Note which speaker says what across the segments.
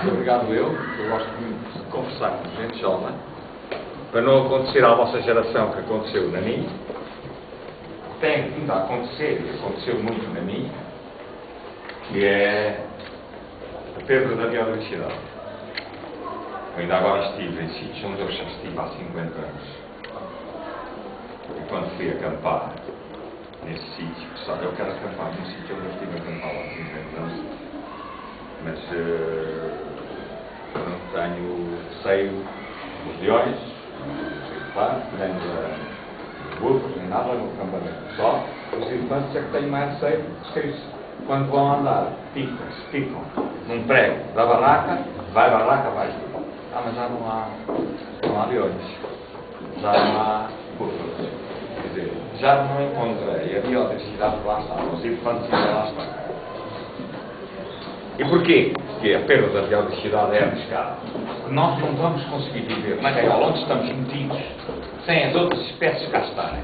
Speaker 1: Obrigado eu gosto muito de conversar com gente jovem, para não acontecer à vossa geração que aconteceu na minha, tem vindo a acontecer, e aconteceu muito na minha, que é a perda da biodiversidade. Eu ainda agora estive em sítios onde eu já estive há 50 anos. E quando fui acampar nesse sítio, sabe, eu quero acampar num sítio onde eu estive a acampar há 50 anos, mas eu não tenho receio dos leões, dos elefantes, nem dos burros, nem nada no acampamento. Só os elefantes é que tenho mais receio, porque eles, quando vão andar, ficam num prego da barraca, vai barraca, vai. Ah, mas já não há leões, já não há burros. Quer dizer, já não encontrei a biodiversidade que lá está, os elefantes ainda lá estão. E porquê? Porque a perda da biodiversidade é arriscada. Nós não vamos conseguir viver na gaiola onde estamos metidos sem as outras espécies cá estarem.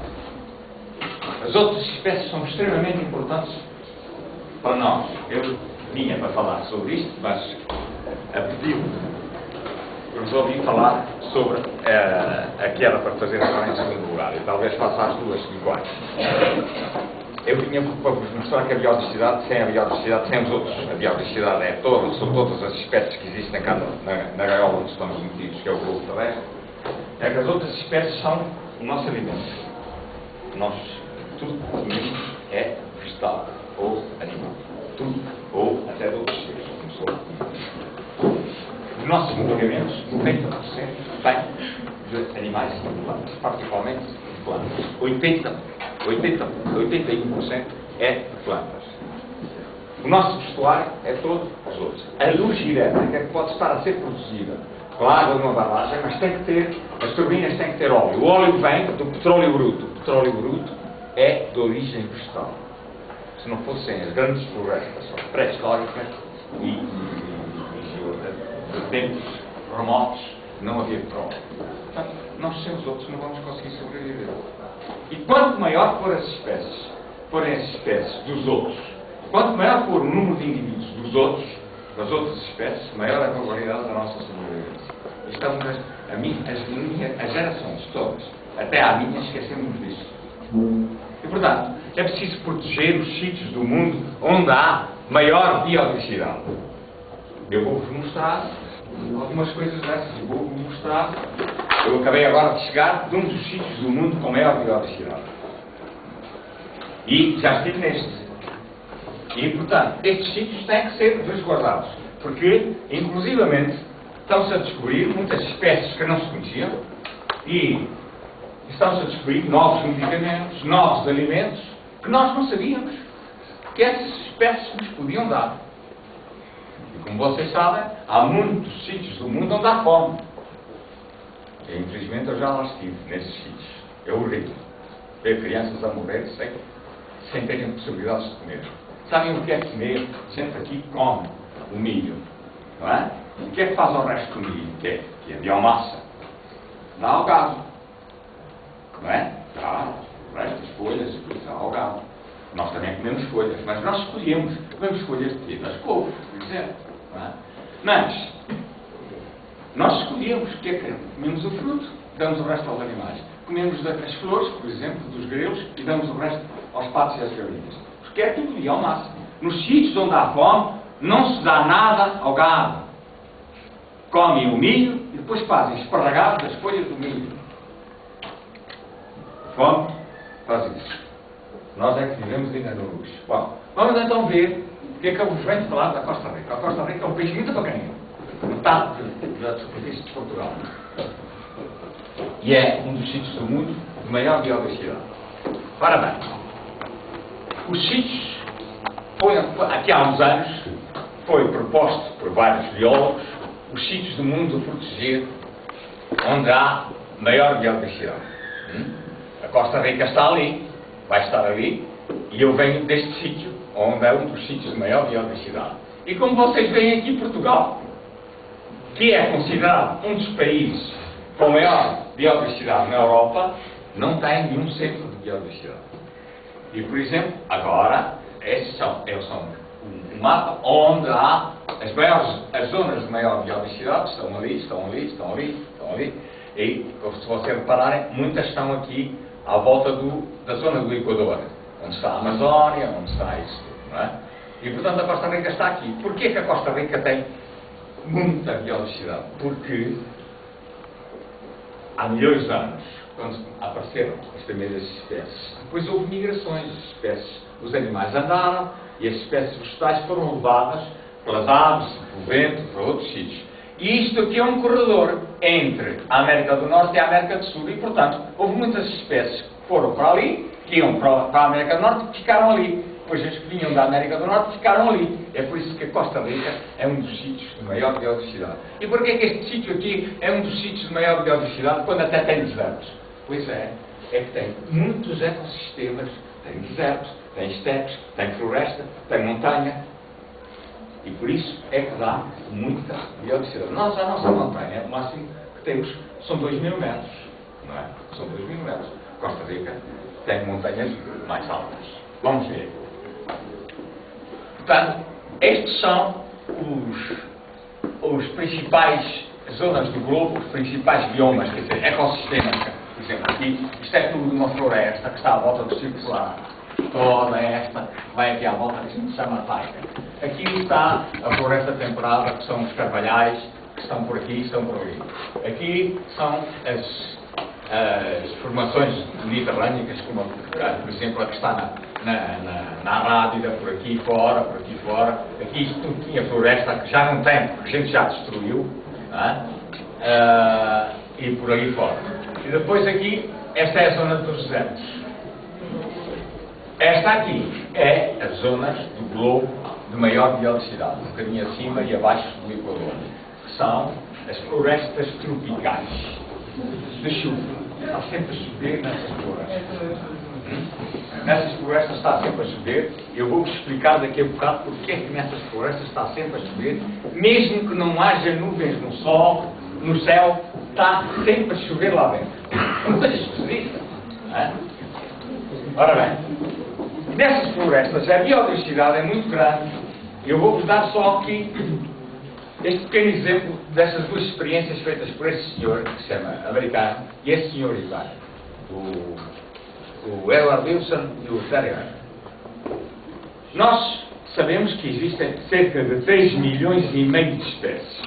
Speaker 1: As outras espécies são extremamente importantes para nós. Eu vinha para falar sobre isto, mas a pedido resolvi falar sobre a que era para fazer agora em segundo lugar. E talvez faça as duas iguais. Eu vinha para vos mostrar que a biodiversidade, sem os outros, a biodiversidade são todas as espécies que existem cá na gaiola onde estamos metidos, que é o globo terrestre, é que as outras espécies são o nosso alimento. Nós, tudo que comemos é vegetal ou animal. Tudo, ou até de outros seres, como sou. Os nossos medicamentos, 90% vêm de animais e de plantas, particularmente de plantas. 81% é de plantas. O nosso vestuário é todo os outros. A luz hidrética que pode estar a ser produzida pela água de uma barragem, mas tem que ter, as turbinas têm que ter óleo. O óleo vem do petróleo bruto. O petróleo bruto é de origem vegetal. Se não fossem as grandes florestas pré-históricas e de tempos remotos, não havia petróleo. Portanto, nós sem os outros não vamos conseguir sobreviver. E quanto maior forem as espécies dos outros, quanto maior for o número de indivíduos dos outros, das outras espécies, maior é a probabilidade da nossa sobrevivência. Estamos, as gerações todas, até à minha, esquecemos disso. E, portanto, é preciso proteger os sítios do mundo onde há maior biodiversidade. Eu vou-vos mostrar algumas coisas dessas. Vou-vos mostrar. Eu acabei agora de chegar de um dos sítios do mundo com maior biodiversidade. E já estive neste. E, portanto, estes sítios têm que ser resguardados. Porque, inclusivamente, estão-se a descobrir muitas espécies que não se conheciam e estão-se a descobrir novos medicamentos, novos alimentos que nós não sabíamos que essas espécies nos podiam dar. E, como vocês sabem, há muitos sítios do mundo onde há fome. E, infelizmente, eu já lá estive, nesses sítios. É horrível. Ver crianças a morrer sem terem possibilidades de comer. Sabem o que é comer? Senta aqui e come o milho. Não é? O que é que faz ao resto do milho? Que é biomassa. Dá ao gado. Não é? Dá o resto das folhas, dá ao gado. Nós também comemos folhas, mas nós escolhemos. Comemos folhas de quê? Das couves, por exemplo. Não é? Mas nós escolhemos o que é que comemos o fruto, damos o resto aos animais. Comemos as flores, por exemplo, dos grelos, e damos o resto aos patos e às galinhas. Porque é tudo biomassa. Nos sítios onde há fome, não se dá nada ao gado. Comem o milho e depois fazem esparragado das folhas do milho. Fome faz isso. Nós é que vivemos ainda no luxo. Bom, vamos então ver o que é que eu vos venho falar da Costa Rica. A Costa Rica é um país muito pequenino. Metade da superfície de Portugal. E é um dos sítios do mundo de maior biodiversidade. Ora bem, os sítios, aqui há uns anos, foi proposto por vários biólogos, os sítios do mundo a proteger onde há maior biodiversidade. A Costa Rica está ali, vai estar ali, e eu venho deste sítio, onde é um dos sítios de maior biodiversidade. E como vocês veem aqui, Portugal, que é considerado um dos países com maior biodiversidade na Europa, não tem nenhum centro de biodiversidade. E, por exemplo, agora, esses são um mapa onde há as zonas de maior biodiversidade, estão ali, e, se vocês repararem, muitas estão aqui à volta da zona do Equador, onde está a Amazónia, onde está isso tudo, não é? E, portanto, a Costa Rica está aqui. Porquê que a Costa Rica tem muita biodiversidade? Porque há milhões de anos, quando apareceram as primeiras espécies, depois houve migrações de espécies. Os animais andaram e as espécies vegetais foram levadas pelas aves, pelo vento, para outros sítios. E isto aqui é um corredor entre a América do Norte e a América do Sul. E, portanto, houve muitas espécies que foram para ali, que iam para a América do Norte e ficaram ali. Depois as que vinham da América do Norte ficaram ali. É por isso que a Costa Rica é um dos sítios de maior biodiversidade. E porquê que este sítio aqui é um dos sítios de maior biodiversidade quando até tem desertos? Pois é que tem muitos ecossistemas, tem desertos, tem estepes, tem floresta, tem montanha. E por isso é que dá muita biodiversidade. A nossa montanha, o máximo que temos são 2.000 metros. Não é? São 2.000 metros. Costa Rica tem montanhas mais altas. Vamos ver. Portanto, estes são os principais zonas do globo, os principais biomas, quer dizer, ecossistemas. Por exemplo, aqui, isto é tudo uma floresta que está à volta do Círculo Polar. Toda esta vai aqui à volta, que se chama taiga. Aqui está a floresta temperada, que são os carvalhais, que estão por aqui e estão por ali. Aqui são as formações mediterrânicas, como, por exemplo, a que está na Rábida, por aqui fora. Aqui isto tudo tinha floresta que já não tem, porque a gente já destruiu, não é? E por aí fora. E depois aqui, esta é a zona dos desertos. Esta aqui é as zonas do globo de maior biodiversidade, um bocadinho acima e abaixo do Equador, que são as florestas tropicais de chuva. Está sempre a chover nessas florestas. Nessas florestas está sempre a chover. Eu vou-vos explicar daqui a bocado porque é que nessas florestas está sempre a chover, mesmo que não haja nuvens no sol, no céu, está sempre a chover lá dentro. É uma coisa esquisita, não é? Ora bem, nessas florestas a biodiversidade é muito grande. Eu vou-vos dar só aqui este pequeno exemplo dessas duas experiências feitas por este senhor, que se chama americano, e este senhor italiano, o Edward Wilson e o Terry Hunt. Nós sabemos que existem cerca de 3,5 milhões de espécies.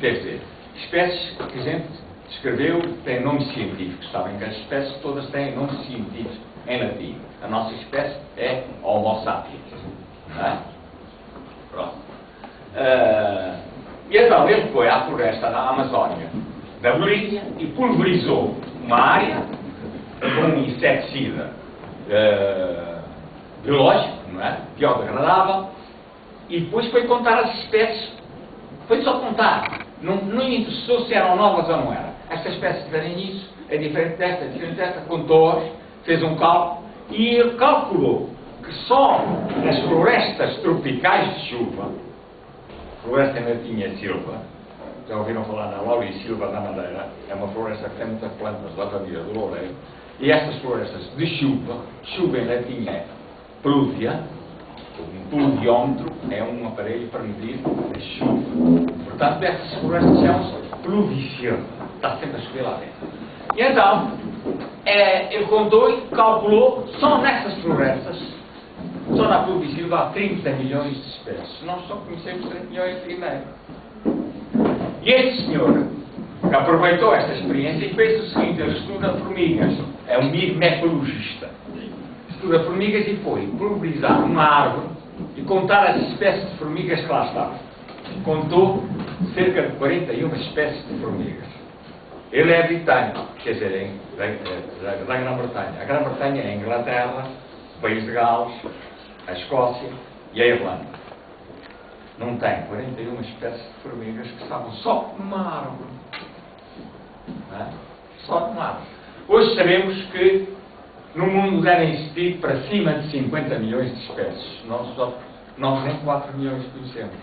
Speaker 1: Quer dizer, espécies que a gente descreveu têm nomes científicos. Sabem que as espécies todas têm nomes científicos em latim. A nossa espécie é Homo sapiens. Não é? Pronto. E então ele foi à floresta da Amazónia, da Bolívia, e pulverizou uma área com um inseticida biológico, não é? Biodegradável, e depois foi contar as espécies. Foi só contar. Não interessou se eram novas ou não eram. Esta espécie tiverem isso, é diferente desta, contou-as, fez um cálculo, e ele calculou que só nas florestas tropicais de chuva, floresta em latim é silva, já ouviram falar na Laurisilva da Madeira, é uma floresta que tem muitas plantas da família do loureiro, e estas florestas de chuva em latim é pluvia, um pluviômetro é um aparelho para medir a chuva. Portanto, estas florestas chamam-se pluvicilva, está sempre a chover lá dentro. E então, ele contou e calculou, só nessas florestas, só na pluvicilva há 30 milhões de espécies. Nós só conhecemos 3 milhões e meio. E este senhor aproveitou esta experiência e fez o seguinte: ele estuda formigas, é um microbiologista. Estuda formigas e foi pulverizar uma árvore e contar as espécies de formigas que lá estavam. Contou cerca de 41 espécies de formigas. Ele é britânico, quer dizer, da Grã-Bretanha. A Grã-Bretanha é a Inglaterra, o país de Gales, a Escócia e a Irlanda. Não tem 41 espécies de formigas que estavam só numa árvore. Não é? Só numa árvore. Hoje sabemos que no mundo devem existir para cima de 50 milhões de espécies. Nós nem 4 milhões conhecemos.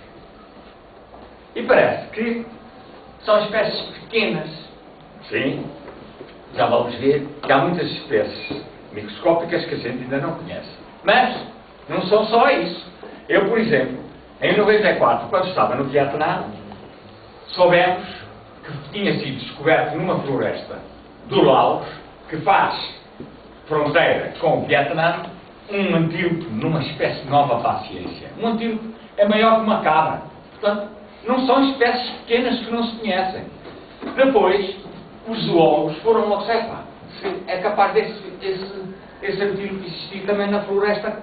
Speaker 1: E parece que são espécies pequenas. Sim, já vamos ver que há muitas espécies microscópicas que a gente ainda não conhece. Mas não são só isso. Eu, por exemplo, em 94, quando estava no Vietnã, soubemos que tinha sido descoberto numa floresta do Laos, que faz fronteira com o Vietnã, um antílope numa espécie nova para a ciência. Um antílope é maior que uma cabra. Portanto, não são espécies pequenas que não se conhecem. Depois, os zoólogos foram observar se é capaz esse antílope existir também na floresta.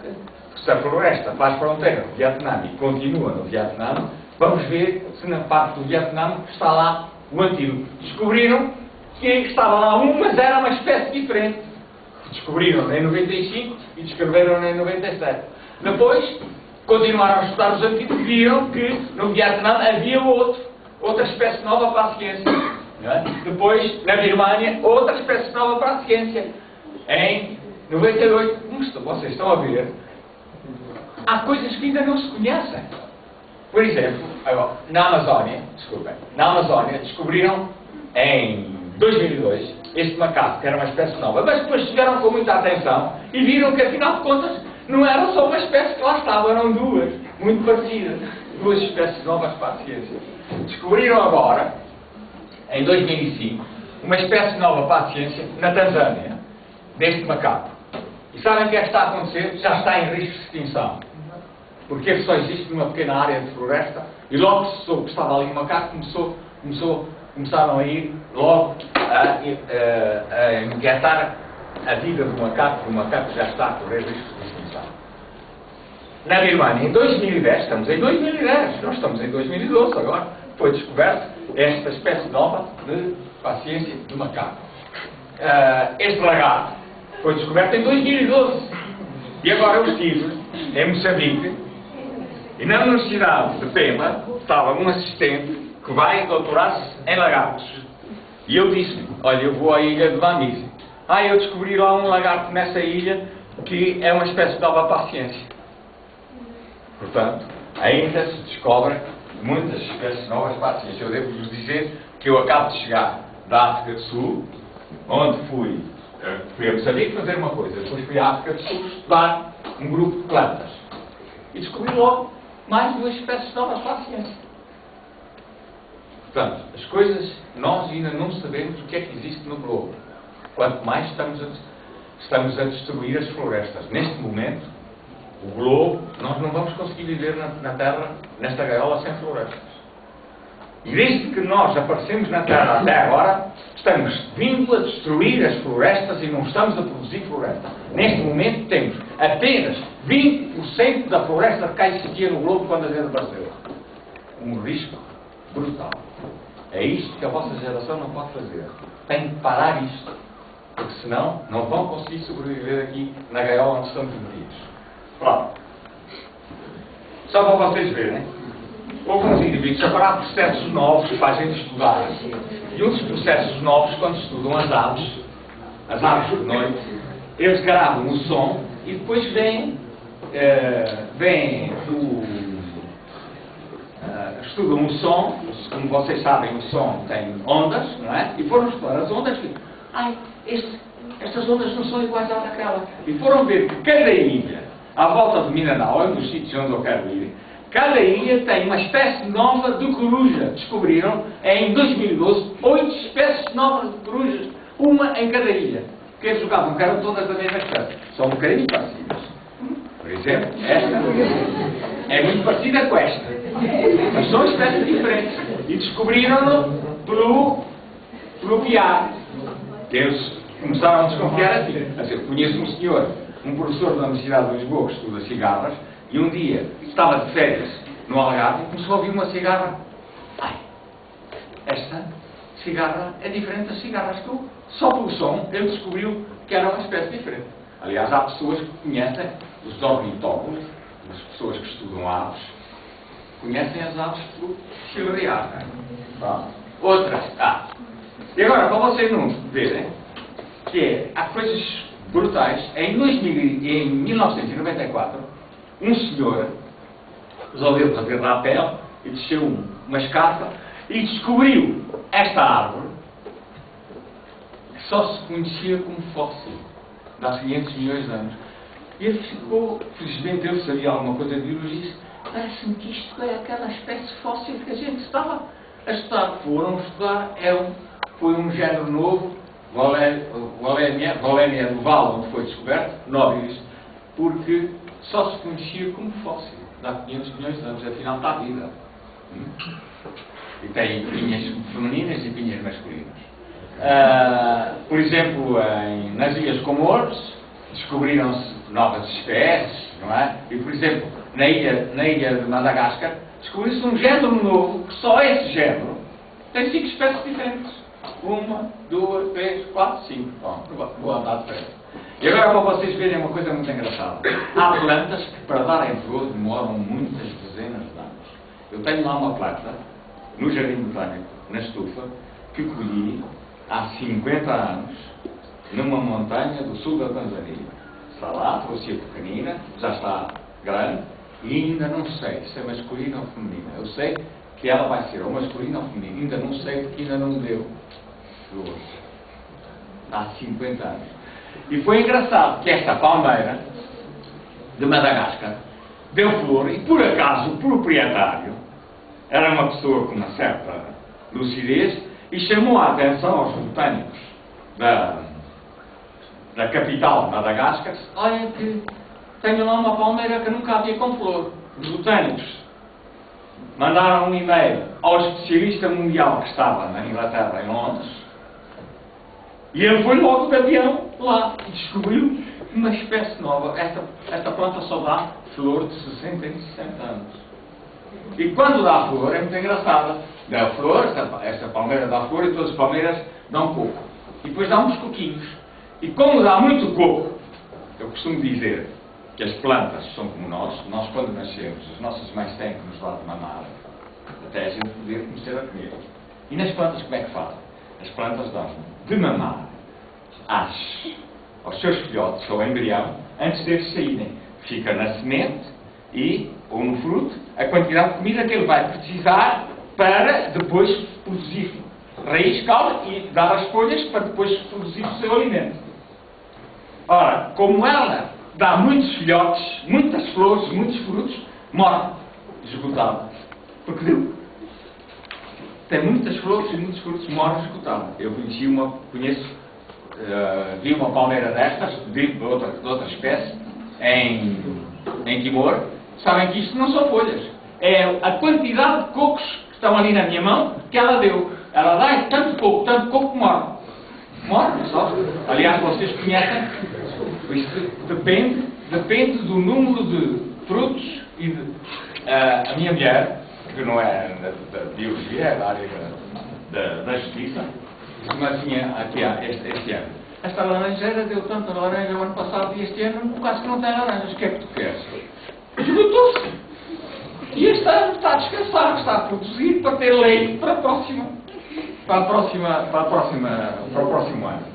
Speaker 1: Se a floresta faz fronteira com o Vietnã e continua no Vietnã, vamos ver se na parte do Vietnã está lá o antílope. Descobriram que estava lá um, mas era uma espécie diferente. Descobriram em 95 e descreveram em 97. Depois, continuaram a estudar os antílopes e viram que no Vietnã havia outra espécie nova para a ciência. Não é? Depois, na Birmânia, outra espécie nova para a ciência. Em 98, como vocês estão a ver, há coisas que ainda não se conhecem. Por exemplo, agora, na Amazónia descobriram em 2002 este macaco, que era uma espécie nova, mas depois estiveram com muita atenção e viram que, afinal de contas, não era só uma espécie que lá estava, eram duas, muito parecidas, duas espécies novas para a ciência. Descobriram agora, em 2005, uma espécie nova para a ciência na Tanzânia, deste macaco. E sabem o que é que está a acontecer? Já está em risco de extinção. Porque só existe numa pequena área de floresta, e logo se soube que estava ali um macaco, começaram a ir logo a inquietar a vida do macaco, que o macaco já está a correr risco de extinção. Na Birmânia, em 2010, estamos em 2010, nós estamos em 2012 agora, foi descoberta esta espécie nova de paciência do macaco. Este lagarto foi descoberto em 2012. E agora eu estive em Moçambique, e na Universidade de Pemba estava um assistente que vai doutorar-se em lagartos. E eu disse-lhe, olha, eu vou à ilha de Bamize. Eu descobri lá um lagarto nessa ilha que é uma espécie nova para a ciência. Portanto, ainda se descobrem muitas espécies novas para a ciência. Eu devo-vos dizer que eu acabo de chegar da África do Sul, onde fui a Moçambique fazer uma coisa. Depois fui à África do Sul estudar um grupo de plantas. E descobri logo mais duas espécies novas para a ciência. Portanto, as coisas, nós ainda não sabemos o que é que existe no globo. Quanto mais estamos a destruir as florestas. Neste momento, o globo, nós não vamos conseguir viver na Terra, nesta gaiola, sem florestas. E desde que nós aparecemos na Terra até agora, estamos vindo a destruir as florestas e não estamos a produzir floresta. Neste momento temos apenas 20% da floresta que cá existia no globo quando a gente apareceu. Um risco brutal. É isto que a vossa geração não pode fazer. Tem que parar isto. Porque senão não vão conseguir sobreviver aqui na gaiola onde estamos metidos. Pronto. Só para vocês verem, houve uns indivíduos a parar processos novos para a gente estudar. E um dos processos novos, quando estudam as aves de noite, eles gravam o som e depois estudam o som. Como vocês sabem, o som tem ondas, não é? E foram estudar as ondas e estas ondas não são iguais à daquela. E foram ver que cada ilha, à volta de Mindanao, é um dos sítios onde eu quero ir, cada ilha tem uma espécie nova de coruja. Descobriram, em 2012, 8 espécies novas de corujas, uma em cada ilha. Que eles jogavam, que eram todas da mesma espécie. São um bocadinho parecidas. Por exemplo, esta é muito parecida com esta. Mas são espécies diferentes. E descobriram-no pelo piar. Eles começaram a desconfiar assim. Eu conheço um senhor, um professor da Universidade de Lisboa, que estuda cigarras, e um dia estava de férias no Algarve e começou a ouvir uma cigarra. Esta cigarra é diferente das cigarras que eu. Só pelo som, ele descobriu que era uma espécie diferente. Aliás, há pessoas que conhecem, os ornitópolis, as pessoas que estudam aves, conhecem as aves pelo chilrear. Outras. E agora, para vocês não verem, há coisas brutais. Em 1994, um senhor resolveu fazer rapel e desceu uma escarpa e descobriu esta árvore que só se conhecia como fóssil, há 500 milhões de anos. E ele ficou, felizmente ele sabia alguma coisa de biologia, e disse: parece-me que isto é aquela espécie fóssil que a gente estava a estudar. Foram estudar, foi um género novo, Valénia do Val, onde foi descoberto, nobilis, porque só se conhecia como fóssil, há 500 milhões de anos, afinal está vida. E tem pinhas femininas e pinhas masculinas. Por exemplo, nas Ilhas Comores, descobriram-se novas espécies, não é? E, por exemplo, na ilha de Madagascar, descobriu-se um género novo, que só esse género tem 5 espécies diferentes. 1, 2, 3, 4, 5. Bom, vou andar de frente. E agora, para vocês verem uma coisa muito engraçada. Há plantas que, para darem flor, demoram muitas dezenas de anos. Eu tenho lá uma planta, no Jardim Botânico, na estufa, que colhi há 50 anos, numa montanha do sul da Tanzânia. Está lá, trouxe-a pequenina, já está grande, e ainda não sei se é masculina ou feminina. Eu sei que ela vai ser ou masculina ou feminina, ainda não sei porque ainda não me deu flores. Há 50 anos. E foi engraçado que esta palmeira de Madagascar deu flor e, por acaso, o proprietário era uma pessoa com uma certa lucidez e chamou a atenção aos botânicos da capital de Madagascar. Olha que tenho lá uma palmeira que nunca havia com flor. Os botânicos mandaram um e-mail ao especialista mundial que estava na Inglaterra, em Londres, e ele foi logo de avião lá e descobriu uma espécie nova. Esta planta só dá flor de 60 em 60 anos. E quando dá flor, é muito engraçada. Dá flor, esta palmeira dá flor e todas as palmeiras dão coco. E depois dá uns coquinhos. E como dá muito coco, eu costumo dizer que as plantas são como nós quando nascemos, as nossas mães têm que nos dar de mamar, até a gente poder começar a comer. E nas plantas como é que fazem? As plantas dão de mamar aos seus filhotes, ao embrião, antes deles saírem. Fica na semente ou no fruto, a quantidade de comida que ele vai precisar para depois produzir raiz, caule e dar as folhas para depois produzir o seu alimento. Ora, como ela dá muitos filhotes, muitas flores, muitos frutos, morre esgotada. Porque deu. Tem muitas flores e muitos frutos, morre esgotada. Eu vi uma palmeira destas, de outra espécie, em Timor. Sabem que isto não são folhas. É a quantidade de cocos que estão ali na minha mão que ela deu. Ela dá tanto coco que morre. Morre, só. Aliás, vocês conhecem. Isto depende do número de frutos e a minha mulher, que não é da biologia, é da área da justiça, mas tinha aqui este ano. Esta laranjeira deu tanta laranja o ano passado e este ano quase que não tem laranjas. O que é que tu queres? Esgotou-se. E este ano está a descansar, está a produzir para ter leite para o próximo ano.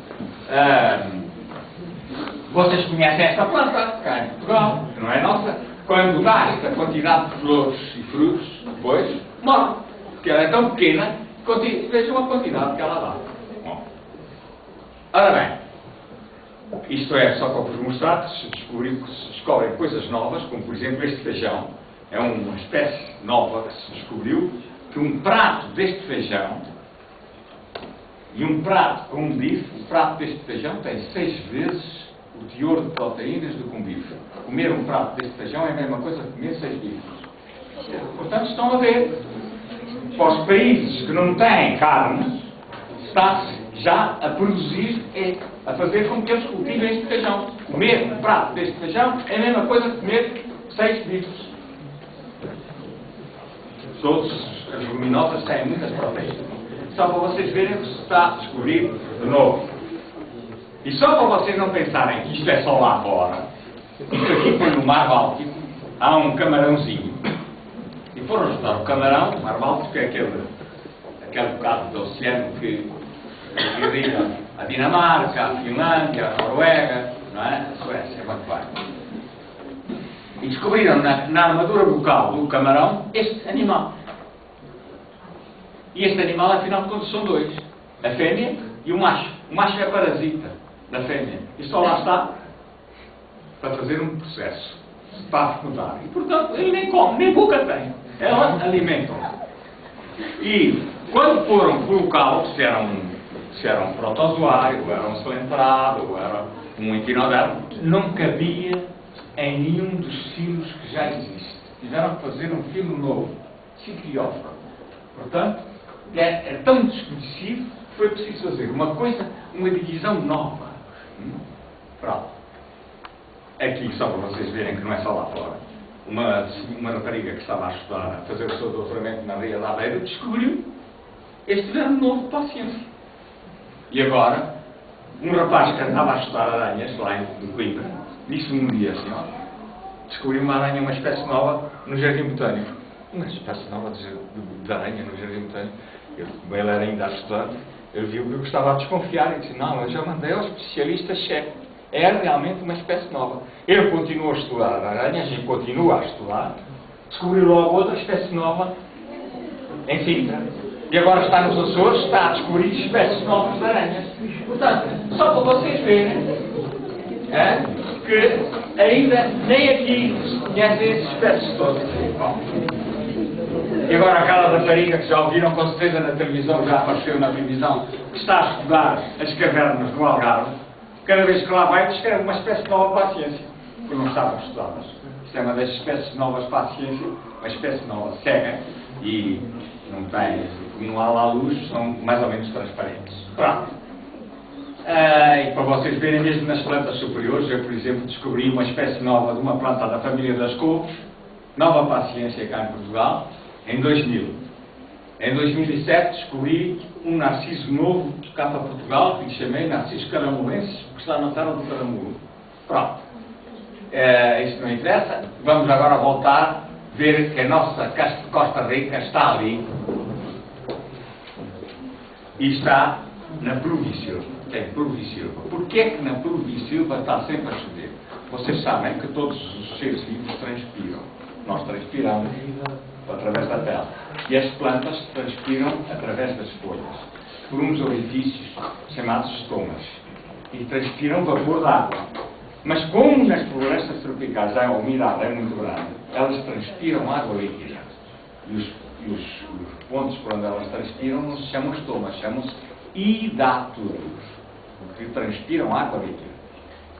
Speaker 1: Vocês conhecem esta planta, cá em Portugal, que não é nossa. Quando dá esta quantidade de flores e frutos, depois morre. Porque ela é tão pequena, vejam a quantidade que ela dá. Bom. Ora bem, isto é só para vos mostrar que se descobrem coisas novas, como por exemplo este feijão. É uma espécie nova que se descobriu que um prato deste feijão e um prato com um bife, o prato deste feijão tem 6 vezes o teor de proteínas do que um bife. Comer um prato deste feijão é a mesma coisa que comer 6 bifes. Portanto, estão a ver, para os países que não têm carne, está-se já a produzir, a fazer com que eles cultivem este feijão. Comer um prato deste feijão é a mesma coisa que comer 6 bifes. Todas as leguminosas têm muitas proteínas. Só para vocês verem o que se está a descobrir de novo. E só para vocês não pensarem que isto é só lá fora, isto aqui foi no Mar Báltico, há um camarãozinho. E foram estudar o camarão, o Mar Báltico é aquele bocado do oceano que irriga a Dinamarca, a Finlândia, a Noruega, não é? A Suécia, muito bem. E descobriram na armadura bucal do camarão este animal. E este animal, afinal de contas, são 2. A fêmea e o macho. O macho é parasita da fêmea. E só lá está para fazer um processo para fecundar. E, portanto, ele nem come, nem boca tem. Ela alimenta-se. E, quando foram colocá-lo, se era um protozoário, ou era um celenterado, ou era um equinodermo, não cabia em nenhum dos filos que já existe. Tiveram que fazer um filo novo, cicrióforo. Portanto, é tão desconhecido que foi preciso fazer uma divisão nova. Pronto. Aqui, só para vocês verem que não é só lá fora, uma rapariga que estava a estudar, a fazer o seu doutoramento na Ria da Aveiro, descobriu este verme novo de paciência. E agora, um rapaz que andava a estudar aranhas, lá em Coimbra, disse-me um dia assim, descobriu uma aranha, uma espécie nova, no Jardim Botânico. Uma espécie nova de aranha no Jardim Botânico. Como ele era ainda estudante, ele viu que eu estava a desconfiar e disse, não, eu já mandei ao especialista chefe. É realmente uma espécie nova. Ele continuou a estudar aranhas e continua a estudar. Descobriu logo outra espécie nova em Sintra. E agora está nos Açores, está a descobrir espécies novas de aranhas. Portanto, só para vocês verem que ainda nem aqui se conhecem essas espécies todas. Bom. E agora aquela rapariga que já ouviram com certeza na televisão, já apareceu na televisão, que está a estudar as cavernas do Algarve. Cada vez que lá vai, descreve uma espécie nova para a ciência, que não estavam estudadas. Isto é uma das espécies novas para a ciência, uma espécie nova cega, e não há lá luz, são mais ou menos transparentes. Pronto. E para vocês verem, mesmo nas plantas superiores, eu, por exemplo, descobri uma espécie nova de uma planta da família das couves, nova para a ciência cá em Portugal, em 2000. Em 2007 descobri um narciso novo cá para Portugal, que lhe chamei Narciso Caramulensis, que está na terra do Caramulo. Pronto. Isso não interessa. Vamos agora voltar a ver que a nossa Costa Rica está ali. E está na Pluvisilva. Tem Pluvisilva. Porquê que na Pluvisilva está sempre a chover? Vocês sabem que todos os seres vivos transpiram. Nós transpiramos através da pele. E as plantas transpiram através das folhas, por uns orifícios chamados estomas. E transpiram vapor d'água. Mas como nas florestas tropicais a umidade é muito grande, elas transpiram água líquida. E os pontos por onde elas transpiram não se chamam estomas, chamam-se hidáturos, porque transpiram água líquida.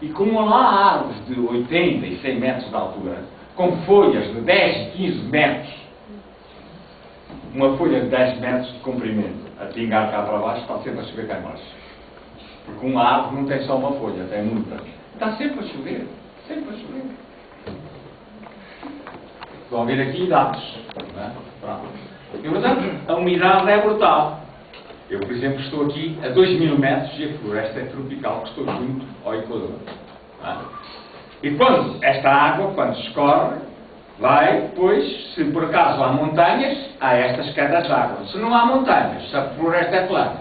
Speaker 1: E como lá há árvores de 80 e 100 metros de altura, com folhas de 10 e 15 metros, uma folha de 10 metros de comprimento a pingar cá para baixo, está sempre a chover cá em baixo. Porque uma árvore não tem só uma folha, tem muita. Está sempre a chover, sempre a chover. Estão a ver aqui dados. E portanto, a umidade é brutal. Eu, por exemplo, estou aqui a 2000 metros e a floresta é tropical, que estou junto ao Equador. E quando esta água, quando escorre, vai, depois, se por acaso há montanhas, há estas quedas de água. Se não há montanhas, se a floresta é plana,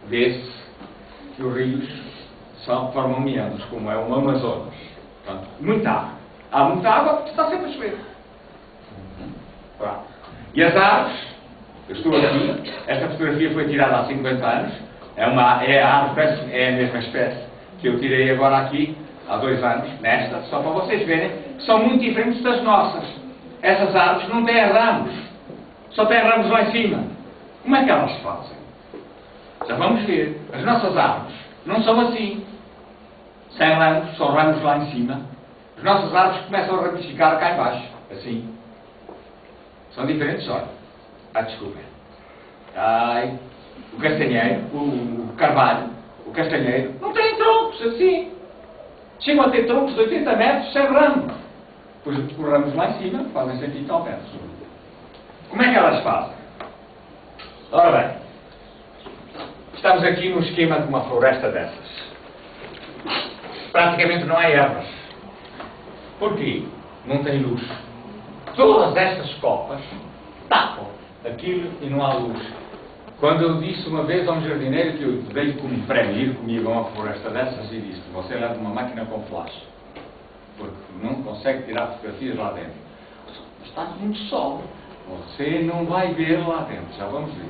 Speaker 1: vê-se que os rios formam meandros, como é o Amazonas. Portanto, muita água. Há muita água porque está sempre a chover. E as árvores, eu estou aqui, esta fotografia foi tirada há 50 anos, é a árvore, é a mesma espécie que eu tirei agora aqui, há 2 anos, nesta, só para vocês verem, que são muito diferentes das nossas. Essas árvores não têm ramos, só têm ramos lá em cima. Como é que elas fazem? Já vamos ver. As nossas árvores não são assim. Sem ramos, só ramos lá em cima. As nossas árvores começam a ramificar cá em baixo, assim. São diferentes, olha. Desculpem. O castanheiro, o carvalho, o castanheiro, não têm troncos assim. Chegam a ter troncos de 80 metros sem ramos. Depois os ramos lá em cima fazem 100 e tal metros. Como é que elas fazem? Ora bem, estamos aqui no esquema de uma floresta dessas. Praticamente não há ervas. Porquê? Não tem luz. Todas estas copas tapam aquilo e não há luz. Quando eu disse uma vez a um jardineiro que eu dei como prémio ir comigo a uma floresta dessas e disse: você leva uma máquina com flash, porque não consegue tirar fotografias lá dentro. Está muito sol, você não vai ver lá dentro, já vamos ver.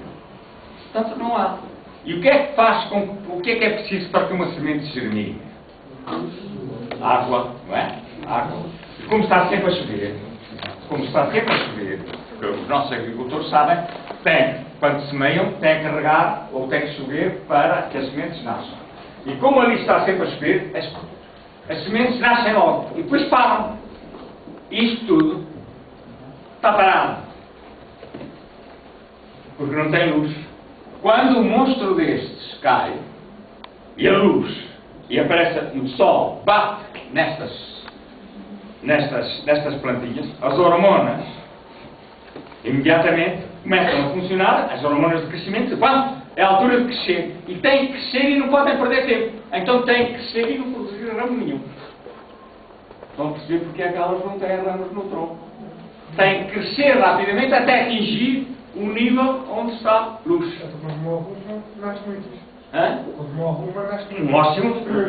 Speaker 1: Portanto, não há. E o que é que faz com... O que é preciso para que uma semente germine? água, não é? Água. E como está sempre a chover, porque os nossos agricultores sabem, quando semeiam, têm que regar ou têm que chover para que as sementes nasçam. E como ali está sempre a chover, as sementes nascem logo e depois param. Isto tudo está parado. Porque não tem luz. Quando um monstro destes cai, e a luz, e aparece no sol, bate nestas plantinhas, as hormonas imediatamente começam a funcionar, as hormonas de crescimento, é a altura de crescer. E têm que crescer e não podem perder tempo. Então têm que crescer e não produzir ramo nenhum. Vão perceber porque é que elas não têm ramos no tronco. Têm que crescer rapidamente até atingir o nível onde está luz.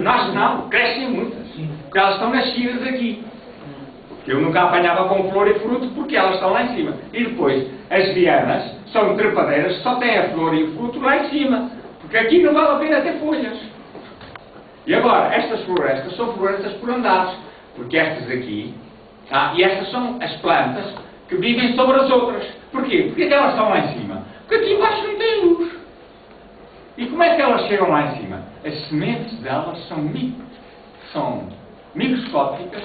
Speaker 1: Nasce não, crescem muitas. Porque elas estão nascidas aqui. Eu nunca apanhava com flor e fruto porque elas estão lá em cima. E depois, as lianas são trepadeiras que só têm a flor e o fruto lá em cima. Porque aqui não vale a pena ter folhas. E agora, estas florestas são florestas por andares. Porque estas aqui, e estas são as plantas que vivem sobre as outras. Porquê? Porque é que elas estão lá em cima? Porque aqui embaixo não tem luz. E como é que elas chegam lá em cima? As sementes delas são microscópicas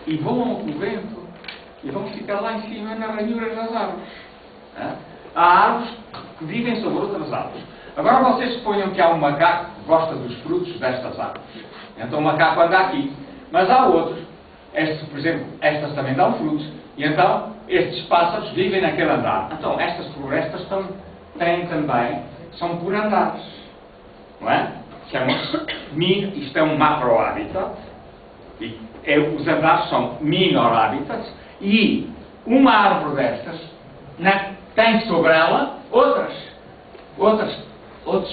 Speaker 1: e voam com o vento e vão ficar lá em cima nas ranhuras das árvores. Há árvores que vivem sobre outras árvores. Agora vocês suponham que há um macaco que gosta dos frutos destas árvores. Então o macaco anda aqui. Mas há outros, por exemplo, estas também dão frutos, e então estes pássaros vivem naquele andar. Então estas florestas têm também, são por andares. Não é? Isto é um macro-habitat, e os andares são minor-habitats, e uma árvore destas tem sobre ela outros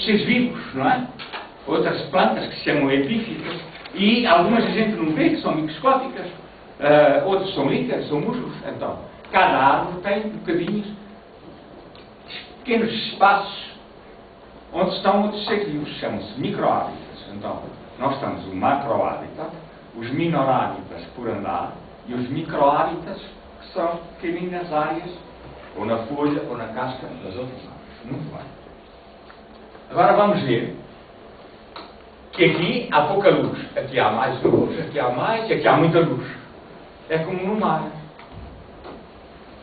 Speaker 1: seres vivos, não é? Outras plantas que se chamam epífitas, e algumas a gente não vê, que são microscópicas, outros são líquenes, são musgos. Então, cada árvore tem bocadinhos, pequenos espaços, onde estão outros seres vivos, chamam-se micro-hábitats. Então, nós temos o macro-hábitat, os minor-hábitats por andar, e os micro-hábitats, que são pequeninas áreas, ou na folha, ou na casca das outras árvores. Muito bem. Agora vamos ver que aqui há pouca luz. Aqui há mais luz, aqui há mais, e aqui há muita luz. É como no mar.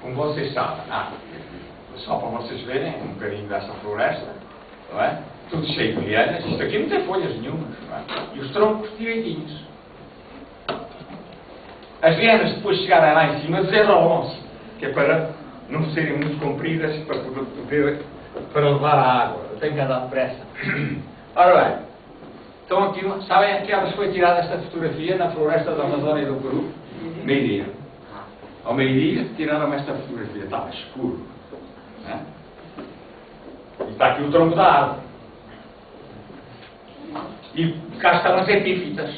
Speaker 1: Como vocês sabem. Só para vocês verem um bocadinho dessa floresta, não é? Tudo cheio de lianas. Isto aqui não tem folhas nenhumas, não é? E os troncos direitinhos. As lianas, depois de chegarem lá em cima, desenrolam-se, que é para não serem muito compridas para levar a água. Eu tenho que andar depressa. Ora bem, então aqui, sabem a que horas foi tirada esta fotografia na floresta da Amazónia do Peru? Meio-dia. Ao meio-dia tiraram esta fotografia. Estava escuro. Né? E está aqui o tronco da árvore. E cá estão as epífitas.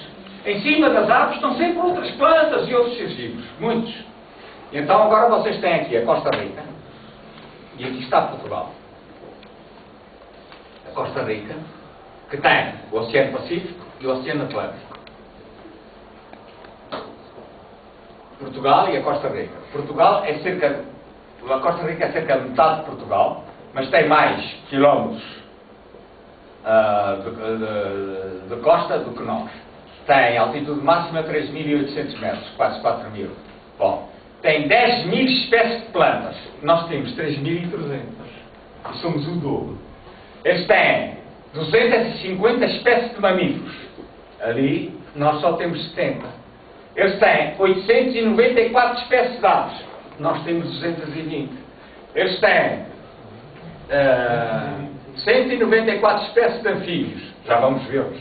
Speaker 1: Em cima das árvores estão sempre outras plantas e outros seres vivos. Muitos. E então agora vocês têm aqui a Costa Rica. E aqui está Portugal. A Costa Rica, que tem o Oceano Pacífico e o Oceano Atlântico. Portugal e a Costa Rica. A Costa Rica é cerca de metade de Portugal, mas tem mais quilómetros de costa do que nós. Tem altitude máxima 3.800 metros, quase 4.000. Bom, tem 10.000 espécies de plantas. Nós temos 3.300. E somos o dobro. Eles têm 250 espécies de mamíferos. Ali, nós só temos 70. Eles têm 894 espécies de aves. Nós temos 220. Eles têm 194 espécies de anfíbios. Já vamos vê-los.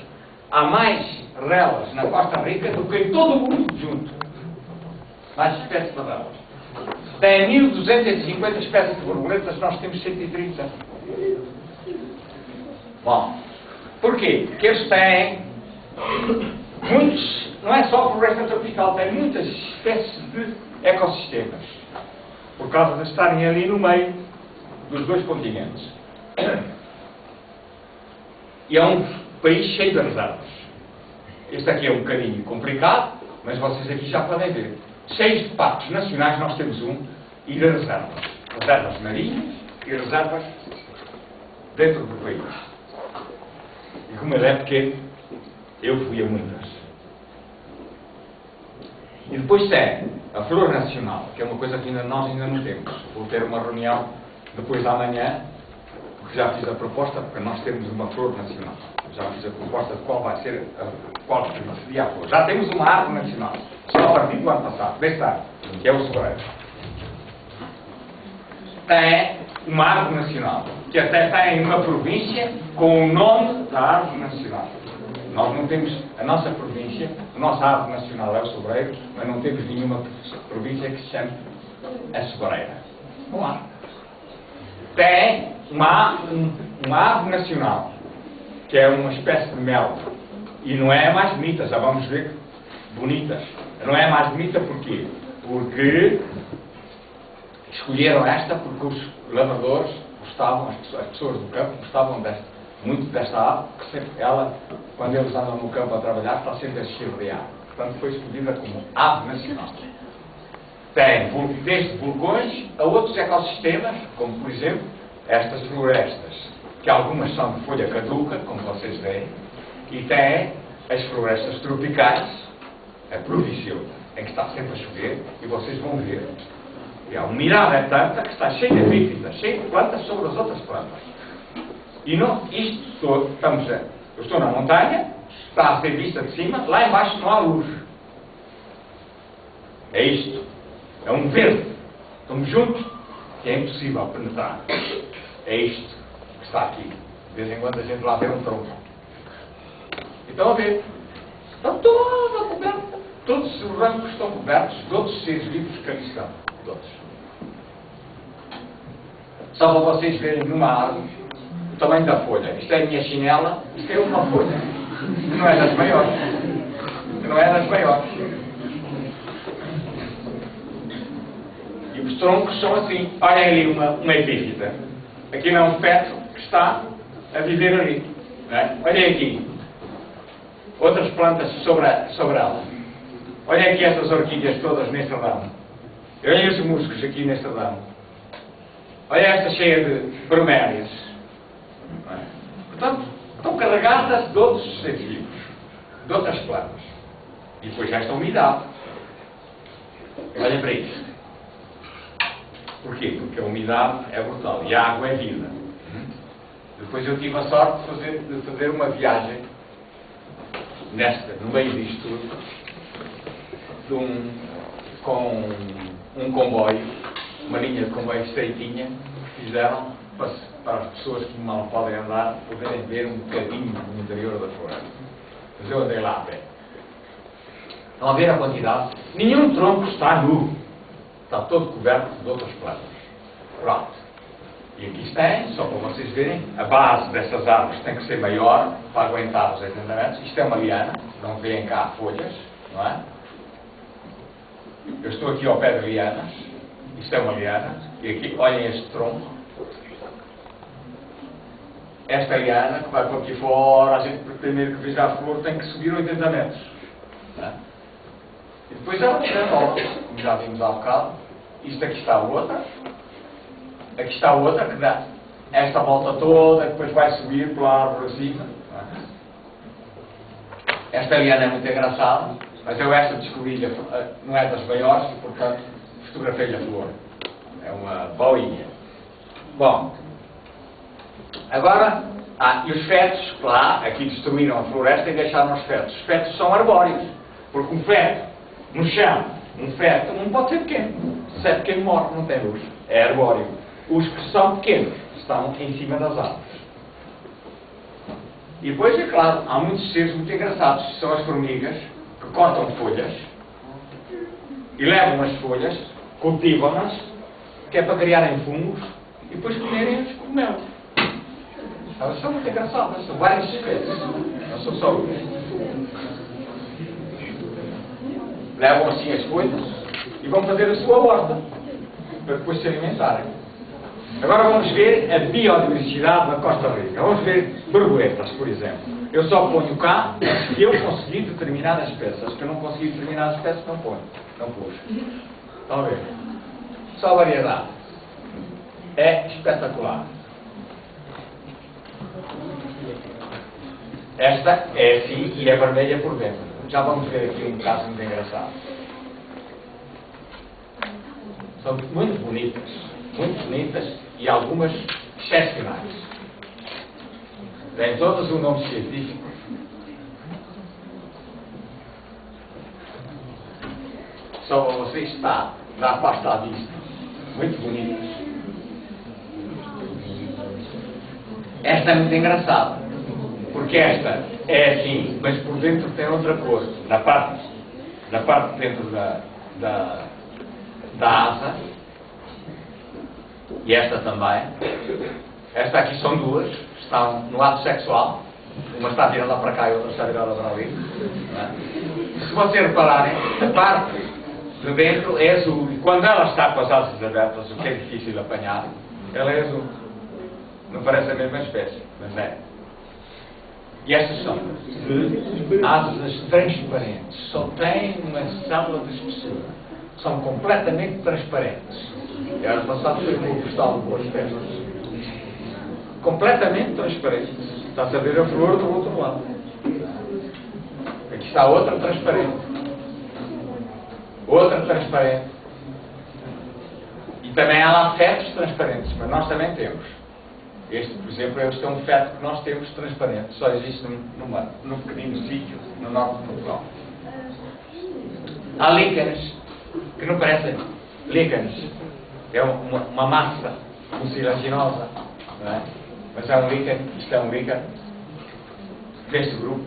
Speaker 1: Há mais relas na Costa Rica do que em todo o mundo junto. Mais espécies de relas. Tem 1.250 espécies de borboletas, nós temos 130. Bom, porquê? Porque eles têm muitos, não é só floresta tropical, tem muitas espécies de ecossistemas. Por causa de estarem ali no meio dos dois continentes. E é um país cheio de reservas. Este aqui é um bocadinho complicado, mas vocês aqui já podem ver. 6 parques nacionais, nós temos um, e de reservas. Reservas marinhas e reservas dentro do país. E como ele é pequeno, eu fui a muitas. E depois tem a Flor Nacional, que é uma coisa que nós ainda não temos. Vou ter uma reunião depois da manhã, porque já fiz a proposta, para nós termos uma Flor Nacional. Já fiz a proposta de qual vai ser, qual seria a flor. Já temos uma árvore nacional, só a partir do ano passado, deste ano, que é o sobreiro. Tem uma árvore nacional, que até tem uma província com o nome da árvore nacional. Nós não temos, a nossa província, a nossa árvore nacional é o sobreiro, mas não temos nenhuma província que se chame a sobreira. Não há. Tem uma árvore nacional, que é uma espécie de mel, e não é a mais bonita, já vamos ver, bonitas. Não é a mais bonita porquê? Porque escolheram esta porque os lavradores gostavam, as pessoas do campo gostavam muito desta árvore, que sempre ela, quando eles andam no campo a trabalhar, está sempre a chirriar. Portanto, foi escolhida como árvore nacional. Tem desde vulcões a outros ecossistemas, como por exemplo, estas florestas, que algumas são de folha caduca, como vocês veem, e tem as florestas tropicais, a Provinciuta, em que está sempre a chover, e vocês vão ver. E a umidade é tanta que está cheia de epífitas, cheia de plantas sobre as outras plantas. E não, isto todo, eu estou na montanha, está a ser vista de cima, lá embaixo não há luz. É isto. É um verde. Estamos juntos, que é impossível penetrar. É isto que está aqui. De vez em quando a gente lá vê um tronco. E estão a ver. Está toda coberta. Todos os ramos estão cobertos de outros seres vivos que ali estão. Todos. Só para vocês verem numa árvore o tamanho da folha. Isto é a minha chinela, isto é uma folha. Que não é das maiores. Que não é das maiores. E os troncos são assim. Olhem ali uma epífita. Aqui não é um feto que está a viver ali. Não é? Olhem aqui. Outras plantas sobre ela. Olhem aqui essas orquídeas todas neste ramo. Olhem os musgos aqui neste ramo. Olha esta cheia de bromélias. Portanto, estão carregadas de outros seres vivos, de outras plantas. E depois esta umidade. Olhem para isto. Porquê? Porque a umidade é brutal e a água é vida. Depois eu tive a sorte de fazer uma viagem no meio disto tudo, com um comboio, uma linha de comboio estreitinha, que fizeram para as pessoas que mal podem andar poderem ver um bocadinho do interior da floresta. Mas eu andei lá a pé. Estão a ver a quantidade? Nenhum tronco está nu. Está todo coberto de outras plantas. Pronto. E aqui está, só para vocês verem, a base dessas árvores tem que ser maior para aguentar os 80 metros. Isto é uma liana, não veem cá folhas, não é? Eu estou aqui ao pé de lianas. Isto é uma liana. E aqui, olhem este tronco. Esta liana que vai para aqui fora, a gente primeiro que veja a flor tem que subir 80 metros. Não é? E depois ela tem a volta, como já vimos há bocado. Isto aqui está a outra. Aqui está a outra que dá esta volta toda, depois vai subir pela árvore acima. Esta liana é muito engraçada, mas eu esta descobri, não é das maiores, e portanto fotografei-lhe a flor. É uma boinha. Bom, agora, e os fetos, lá, aqui destruíram a floresta e deixaram os fetos. Os fetos são arbóreos, porque um feto, no chão, um feto não pode ser pequeno. Se é pequeno morre, não tem luz. É arbóreo. Os que são pequenos estão em cima das árvores. E depois, é claro, há muitos seres muito engraçados, que são as formigas, que cortam folhas e levam as folhas, cultivam-nas, que é para criarem fungos e depois comerem os cogumelos. Elas são muito engraçadas, são várias espécies, não são só uma. Levam assim as folhas e vão fazer a sua horta para depois se alimentarem. Agora vamos ver a biodiversidade da Costa Rica. Vamos ver borboletas, por exemplo. Eu só ponho cá se eu conseguir determinadas peças. Se eu não conseguir determinadas peças, não ponho. Não pus. Estão a ver? Só a variedade. É espetacular. Esta é assim e é vermelha por dentro. Já vamos ver aqui um caso muito engraçado. São muito bonitas e algumas excepcionais. Têm todas um nome científico. Só para você está na pasta à vista. Muito bonitas. Esta é muito engraçada. Porque esta é assim, mas por dentro tem outra cor. Na parte de dentro da asa. E esta também. Esta aqui são duas. Estão no ato sexual. Uma está virada para cá e outra está virada para ali. Se vocês repararem, a parte de dentro é azul. E quando ela está com as asas abertas, o que é difícil de apanhar, ela é azul. Não parece a mesma espécie, mas é. E estas são de asas transparentes. Só têm uma célula de espessura. São completamente transparentes. E ano passado foi um postal de boas peças. Completamente transparentes. Está-se a ver a flor do outro lado. Aqui está outra transparente. Outra transparente. E também há lá fetos transparentes, mas nós também temos. Este, por exemplo, este é um feto que nós temos transparente. Só existe num pequenino sítio no norte de Portugal. Há líquenes que não parecem líquenes. É uma massa mucilaginosa, não é? Mas é um líquen, isto é um líquen deste grupo.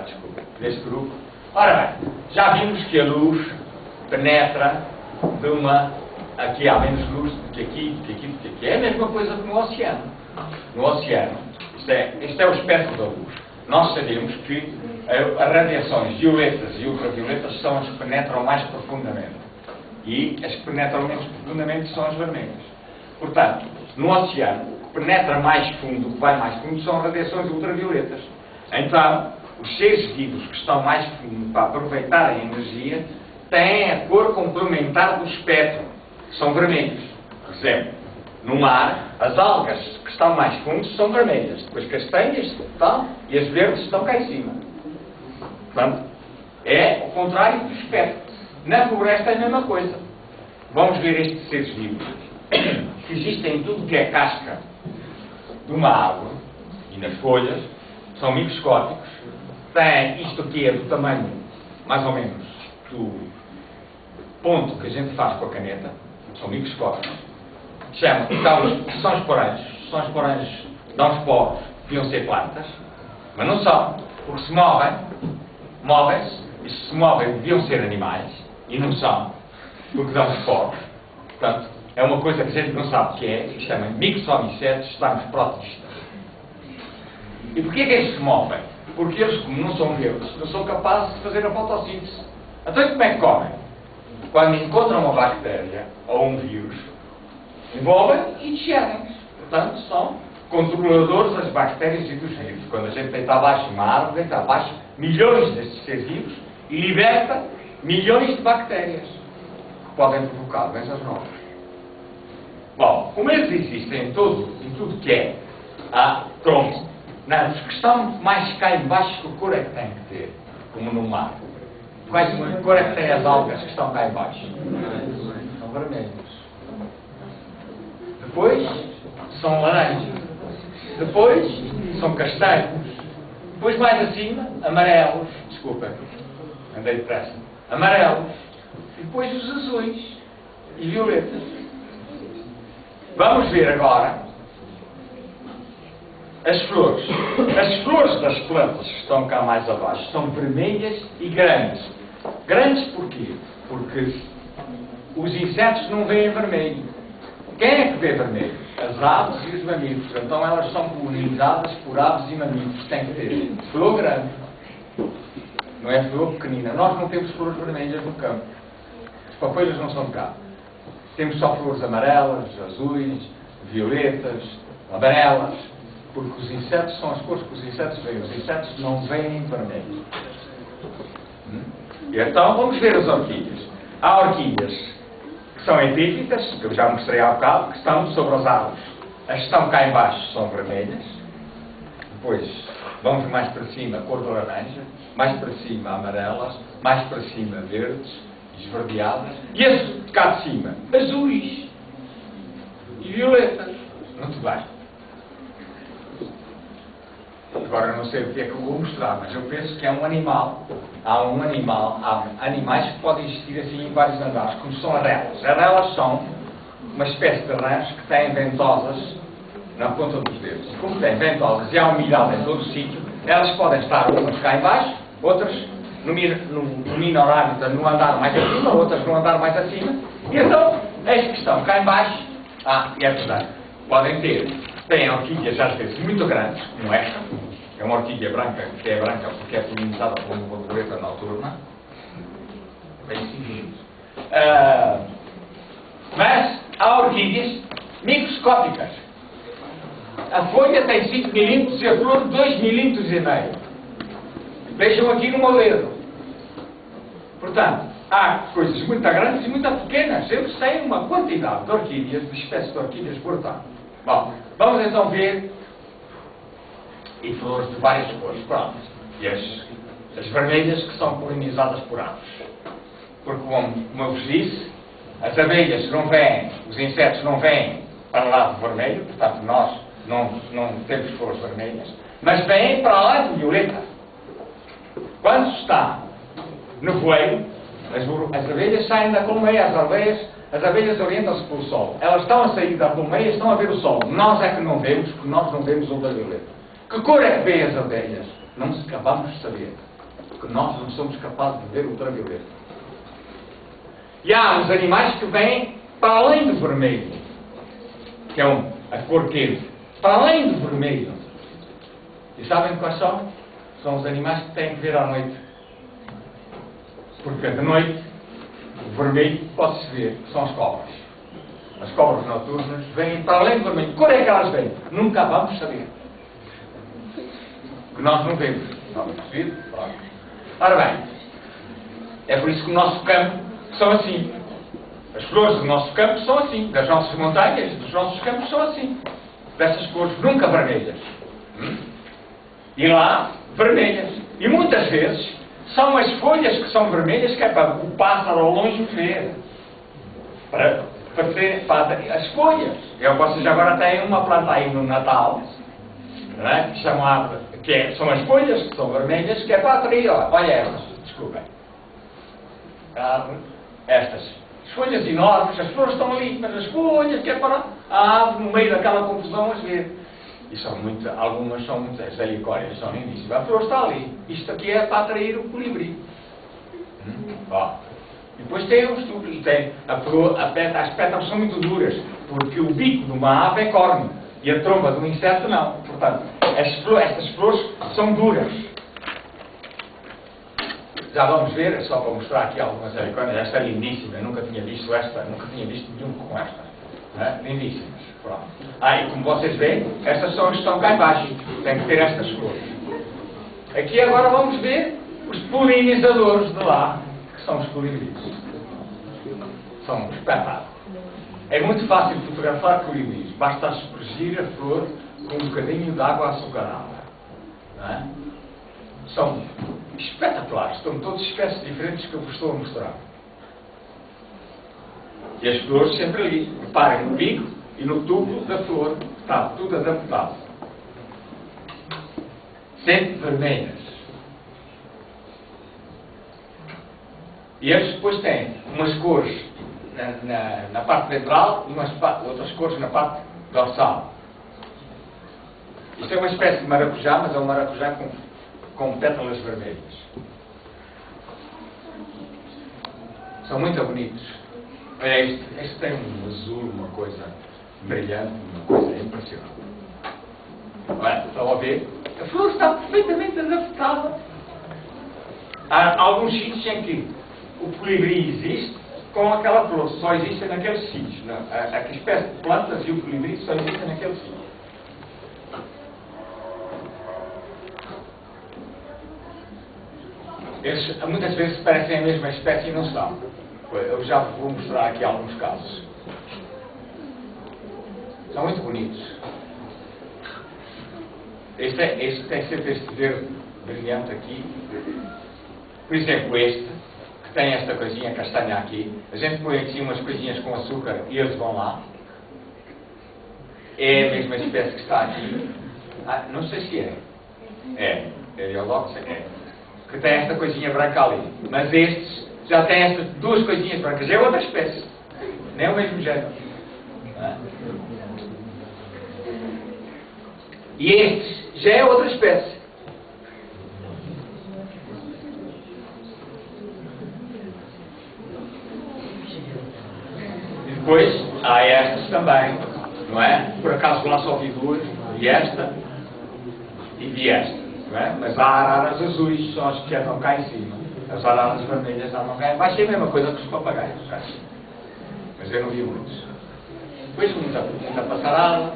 Speaker 1: Desculpa, deste grupo. Ora bem, já vimos que a luz penetra de uma... Aqui há menos luz do que aqui, do que aqui, do que aqui. É a mesma coisa que no oceano. No oceano, este é o espectro da luz. Nós sabemos que as radiações violetas e ultravioletas são as que penetram mais profundamente. E as que penetram menos profundamente são as vermelhas. Portanto, no oceano, o que penetra mais fundo, o que vai mais fundo, são as radiações ultravioletas. Então, os seres vivos que estão mais fundo para aproveitar a energia têm a cor complementar do espectro, que são vermelhos. Por exemplo, no mar, as algas que estão mais fundo são vermelhas, depois castanhas estão, e as verdes estão cá em cima. Portanto, é o contrário do espectro. Na floresta é a mesma coisa. Vamos ver estes seres vivos que existem em tudo que é casca de uma árvore e nas folhas, são microscópicos. Tem isto aqui é do tamanho, mais ou menos, do ponto que a gente faz com a caneta. São microscópicos. São esporanjos. São esporanjos, dão os poros, deviam ser plantas, mas não são, porque se movem-se, e se movem deviam ser animais, e não são, porque dão os poros. Portanto, é uma coisa que a gente não sabe o que é, que se chama microsomicetos, está nos protistas. E porquê que eles se movem? Porque eles, como não são verdes, não são capazes de fazer a fotossíntese. Então, como é que comem? Quando encontram uma bactéria ou um vírus, envolvem e digerem. Portanto, são controladores das bactérias e dos vírus. Quando a gente deita abaixo uma árvore, deita abaixo milhões destes seres vivos e liberta milhões de bactérias que podem provocar doenças novas. Bom, como eles existem em tudo que é tronco, não, os que estão mais cá em baixo, que cor é que têm que ter? Como no mar. Quais cor é que têm as algas que estão cá em baixo? São vermelhos. Depois são laranjas. Depois são castanhos. Depois mais acima, amarelos. Desculpa, andei depressa. Amarelos. E depois os azuis e violetas. Vamos ver agora as flores. As flores das plantas que estão cá mais abaixo são vermelhas e grandes. Grandes porquê? Porque os insetos não veem vermelho. Quem é que vê vermelho? As aves e os mamíferos. Então elas são polinizadas por aves e mamíferos. Tem que ter flor grande. Não é flor pequenina. Nós não temos flores vermelhas no campo. As papelhas não são de cá. Temos só flores amarelas, azuis, violetas, amarelas. Porque os insetos são as cores que os insetos veem. Os insetos não veem vermelho. E então vamos ver as orquídeas. Há orquídeas que são epífitas, que eu já mostrei há bocado, que estão sobre as árvores. As que estão cá em baixo são vermelhas. Depois vamos mais para cima, cor de laranja. Mais para cima, amarelas. Mais para cima, verdes, esverdeadas. E as de cá de cima, azuis e violetas. Muito bem. Agora eu não sei o que é que eu vou mostrar, mas eu penso que é um animal. Há animais que podem existir assim em vários andares, como são arrelas. Arrelas são uma espécie de rãs que têm ventosas na ponta dos dedos. Como têm ventosas e há umidade em todo o sítio, elas podem estar umas cá em baixo, outras no minorário, no andar mais acima, outras no andar mais acima. E então, as que estão cá em baixo, e é verdade, têm orquídeas às vezes muito grandes, como esta. É uma orquídea branca, que é branca porque é polinizada por uma borboleta noturna. Bem simples. Mas há orquídeas microscópicas. A folha tem 5 milímetros e a flor 2,5 milímetros. Vejam aqui no meu dedo. Portanto, há coisas muito grandes e muito pequenas. Eles têm uma quantidade de orquídeas, de espécies de orquídeas brutal. Bom, vamos então ver e flores de várias cores. Pronto. E as vermelhas que são polinizadas por aves. Porque, como eu vos disse, as abelhas não vêm, os insetos não vêm para lá do vermelho, portanto nós não temos flores vermelhas, mas vêm para lá do violeta. Quando se está no voeiro, as abelhas saem da colmeia, as abelhas orientam-se pelo sol. Elas estão a sair da colmeia, estão a ver o sol. Nós é que não vemos, porque nós não vemos o ultravioleta. Que cor é que vê as abelhas? Não se acabamos de saber. Porque nós não somos capazes de ver o ultravioleta. E há uns animais que vêm para além do vermelho, que é a cor quente. Para além do vermelho. E sabem quais são? São os animais que têm que ver à noite. Porque de noite, o vermelho pode-se ver, que são as cobras. As cobras noturnas vêm para além do vermelho. Que cor é que elas vêm? Nunca vamos saber. Que nós não vemos. Não percebido? Ora bem, é por isso que o nosso campo são assim. As flores do nosso campo são assim. Das nossas montanhas, dos nossos campos são assim. Dessas cores, nunca vermelhas. E lá, vermelhas. E muitas vezes são as folhas que são vermelhas, que é para o pássaro ao longe ver. Para as folhas. Vocês agora têm uma planta aí no Natal, não é? São as folhas que são vermelhas, que é para atrair. Olha estas, desculpem. Estas. As folhas enormes, as flores estão ali, mas as folhas, que é para a ave, no meio daquela confusão, as ver. E algumas são muito, as helicórias são lindíssimas. A flor está ali. Isto aqui é para atrair o colibri. E depois tem os tubos. As pétalas são muito duras, porque o bico de uma ave é córneo e a tromba de um inseto não. Portanto, estas flores são duras. Já vamos ver, só para mostrar aqui algumas helicórias. Esta é lindíssima, eu nunca tinha visto nenhum com esta. Lindíssimas. Pronto. E como vocês veem, estas são as que estão cá em baixo. Tem que ter estas flores. Aqui agora vamos ver os polinizadores de lá, que são os colibris. São um espetáculo. É muito fácil fotografar colibris. Basta aspergir a flor com um bocadinho de água açucarada. Não é? São espetaculares. Estão todas espécies diferentes que eu vos estou a mostrar. E as flores sempre ali. Reparem no bico e no tubo da flor. Está tudo adaptado. Sempre vermelhas. E eles depois têm umas cores na parte ventral e outras cores na parte dorsal. Isto é uma espécie de maracujá, mas é um maracujá com pétalas vermelhas. São muito bonitos. Olha, este tem um azul, uma coisa brilhante, uma coisa impressionante. Olha, estão a ver? A flor está perfeitamente adaptada. Há alguns sítios em que o colibri existe com aquela flor, só existe naqueles sítios. A espécie de plantas e o colibri só existem naqueles sítios. Eles muitas vezes parecem a mesma espécie e não são. Eu já vou mostrar aqui alguns casos. São muito bonitos. Este tem sempre este verde brilhante aqui. Por exemplo, este, que tem esta coisinha castanha aqui. A gente põe aqui umas coisinhas com açúcar e eles vão lá. É a mesma espécie que está aqui. Não sei se é. É logo sei que é. Que tem esta coisinha branca ali. Mas estes já têm estas duas coisinhas brancas. É outra espécie. Nem é o mesmo género. E estes já é outra espécie. E depois há estas também, não é? Por acaso lá só vi duas, vi esta e vi esta, não é? Mas há araras azuis, são as que andam cá em cima. As araras vermelhas andam cá em cima. Vai ser a mesma coisa que os papagaios, acho. Mas eu não vi muitos. Depois muita passarada.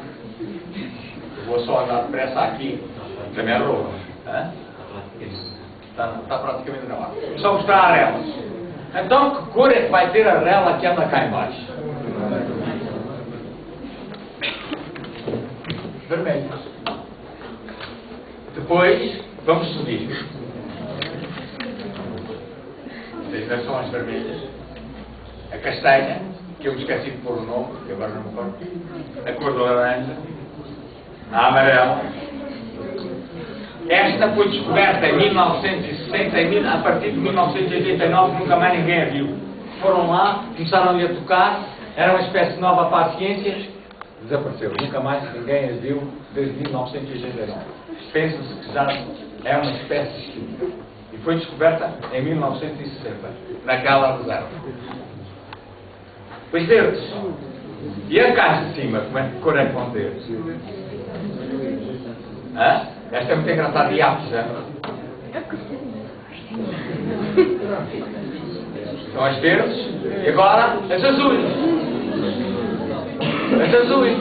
Speaker 1: Vou só andar depressa aqui, também a roupa. Está praticamente na hora. Só mostrar a relas. Então, que cor é que vai ter a rela que anda cá embaixo? Vermelho. Depois, vamos subir. Estas são as vermelhas. A castanha, que eu me esqueci de pôr o nome, que agora não me recordo. A cor do laranja. A amarela. Esta foi descoberta em 1960, a partir de 1989 nunca mais ninguém a viu. Foram lá, começaram-lhe a tocar, era uma espécie nova para a ciência, desapareceu. Nunca mais ninguém a viu desde 1989. Pensa-se que já é uma espécie extinta. E foi descoberta em 1960, naquela reserva. Os verdes. E a cá de cima, como é que cor é que vão ter? Esta é muito engraçada e ápisa. São as verdes. E agora as azuis. As azuis.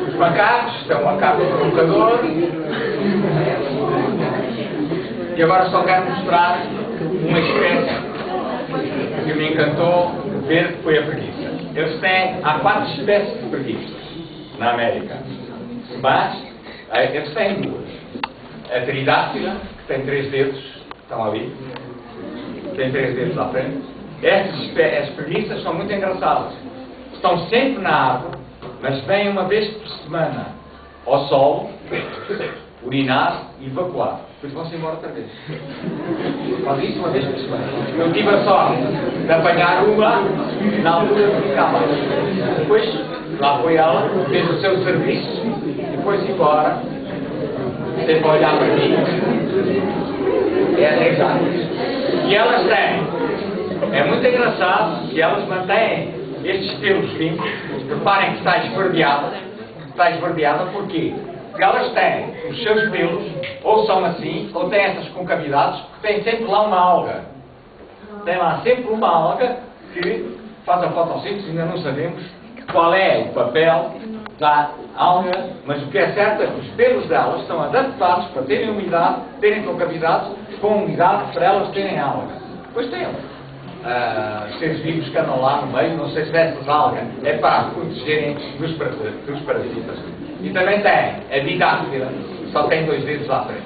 Speaker 1: Os macacos estão um macaco provocador. E agora só quero mostrar uma espécie que me encantou ver, que foi a preguiça. Há 4 espécies de preguiças na América. Mas eles têm 2. A tridátila, que tem 3 dedos, estão ali, tem 3 dedos à frente. As preguiças são muito engraçadas. Estão sempre na árvore, mas vêm uma vez por semana ao solo, urinar e evacuar. Depois vão-se embora outra vez. Faz isso uma vez por semana. Eu tive a sorte de apanhar uma na altura de ficar lá. Depois, lá foi ela, fez o seu serviço e foi-se embora. Sempre a olhar para mim. É exato. E elas têm. É muito engraçado que elas mantêm estes pelos limpos. Reparem que está esverdeada. Está esverdeada porquê? Porque elas têm os seus pelos, ou são assim, ou têm essas concavidades, porque têm sempre lá uma alga. Tem lá sempre uma alga que faz a fotossíntese, ainda não sabemos qual é o papel da alga, mas o que é certo é que os pelos delas estão adaptados para terem umidade, terem concavidades, com umidade para elas terem alga. Depois tem seres vivos que andam lá no meio, não sei se essas algas é para protegerem dos parasitas. E também tem a didáctila, só tem 2 dedos à frente.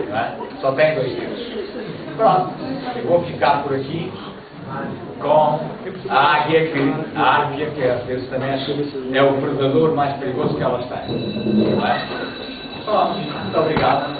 Speaker 1: Não é? Só tem 2 dedos. Pronto, eu vou ficar por aqui com a águia, que às vezes também é o predador mais perigoso que elas têm. Não é? Pronto, muito obrigado.